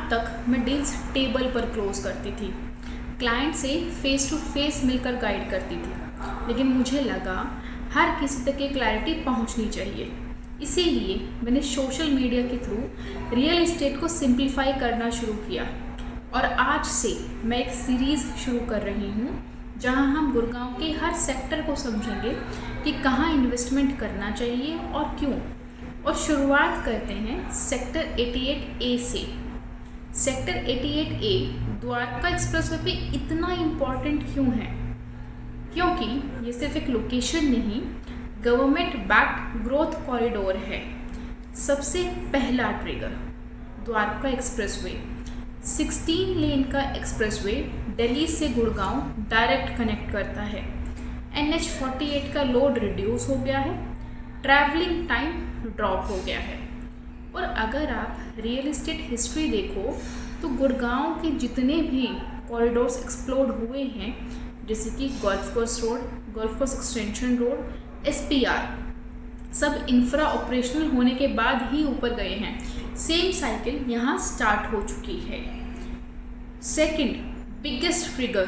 अब तक मैं डील्स टेबल पर क्लोज करती थी, क्लाइंट से फेस टू फेस मिलकर गाइड करती थी, लेकिन मुझे लगा हर किसी तक ये क्लैरिटी पहुंचनी चाहिए। इसीलिए मैंने सोशल मीडिया के थ्रू रियल एस्टेट को सिंप्लीफाई करना शुरू किया और आज से मैं एक सीरीज़ शुरू कर रही हूँ जहाँ हम गुड़गांव के हर सेक्टर को समझेंगे कि कहाँ इन्वेस्टमेंट करना चाहिए और क्यों। और शुरुआत करते हैं सेक्टर 88A से। सेक्टर 88A द्वारका एक्सप्रेसवे पे इतना इम्पॉर्टेंट क्यों है? क्योंकि ये सिर्फ एक लोकेशन नहीं, गवर्नमेंट बैक्ड ग्रोथ कॉरिडोर है। सबसे पहला ट्रिगर द्वारका एक्सप्रेसवे, 16 लेन का एक्सप्रेसवे दिल्ली से गुड़गांव डायरेक्ट कनेक्ट करता है। NH48 का लोड रिड्यूस हो गया है, ट्रैवलिंग टाइम ड्रॉप हो गया है। और अगर आप रियल एस्टेट हिस्ट्री देखो तो गुड़गांव के जितने भी कॉरिडोर्स एक्सप्लोर हुए हैं, जैसे कि golf course road, golf course extension road, SPR, सब इंफ्रा ऑपरेशनल होने के बाद ही ऊपर गए हैं। सेम साइकिल यहाँ स्टार्ट हो चुकी है। Second biggest trigger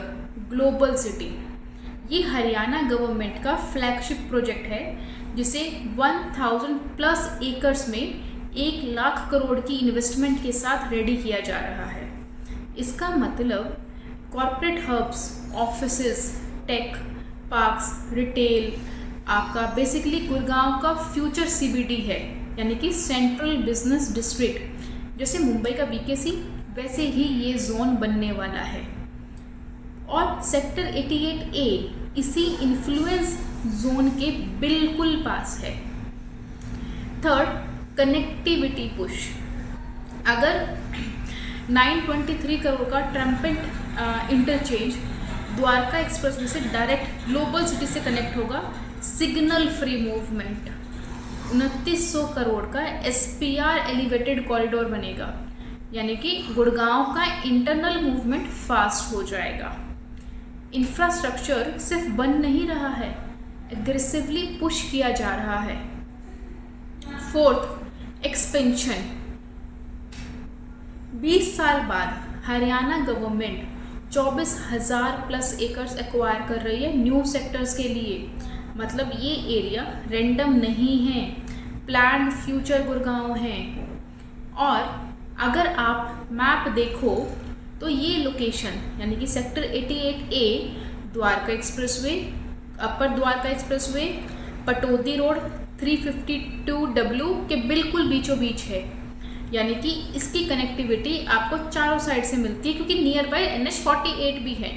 global city, ये हरियाणा गवर्नमेंट का फ्लैगशिप प्रोजेक्ट है जिसे 1000+ एकर्स में 1 लाख करोड़ की इन्वेस्टमेंट के साथ रेडी किया जा रहा है। इसका मतलब corporate hubs, offices, tech parks, retail, आपका बेसिकली गुड़गांव का फ्यूचर CBD है, यानी कि सेंट्रल बिजनेस डिस्ट्रिक्ट। जैसे मुंबई का BKC, वैसे ही ये जोन बनने वाला है। और सेक्टर 88A इसी इन्फ्लुएंस जोन के बिल्कुल पास है। थर्ड कनेक्टिविटी पुश, अगर 923 करोड़ का ट्रम्पेट इंटरचेंज द्वारका एक्सप्रेसवे से डायरेक्ट ग्लोबल सिटी से कनेक्ट होगा, सिग्नल फ्री मूवमेंट, 2900 करोड़ का SPR एलिवेटेड कॉरिडोर बनेगा, यानी कि गुड़गांव का इंटरनल मूवमेंट फास्ट हो जाएगा। इंफ्रास्ट्रक्चर सिर्फ बन नहीं रहा है, एग्रेसिवली पुश किया जा रहा है। फोर्थ एक्सपेंशन, 20 साल बाद हरियाणा गवर्नमेंट 24,000+ एकर्स एक्वायर कर रही है न्यू सेक्टर्स के लिए। मतलब ये एरिया रैंडम नहीं है, प्लान्ड फ्यूचर गुड़गांव है। और अगर आप मैप देखो तो ये लोकेशन यानी कि sector 88A Dwarka expressway, upper Dwarka expressway, Pataudi road, 352W के बिल्कुल बीचों बीच है। यानी कि इसकी कनेक्टिविटी आपको चारों साइड से मिलती है, क्योंकि नियर बाय NH48 भी है।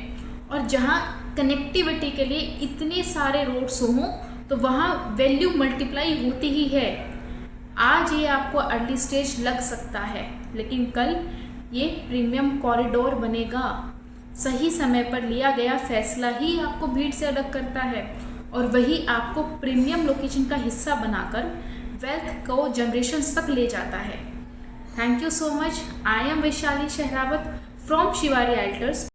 और जहाँ कनेक्टिविटी के लिए इतने सारे रोड्स हों तो वहाँ वैल्यू मल्टीप्लाई होती ही है। आज ये आपको अर्ली स्टेज लग सकता है, लेकिन कल ये प्रीमियम कॉरिडोर बनेगा। सही समय पर लिया गया फैसला ही आपको भीड़ से अलग करता है और वही आपको प्रीमियम लोकेशन का हिस्सा बनाकर वेल्थ को जनरेशन तक ले जाता है। Thank you so much. I am Vaishali Shehrawat from Shivari Alters.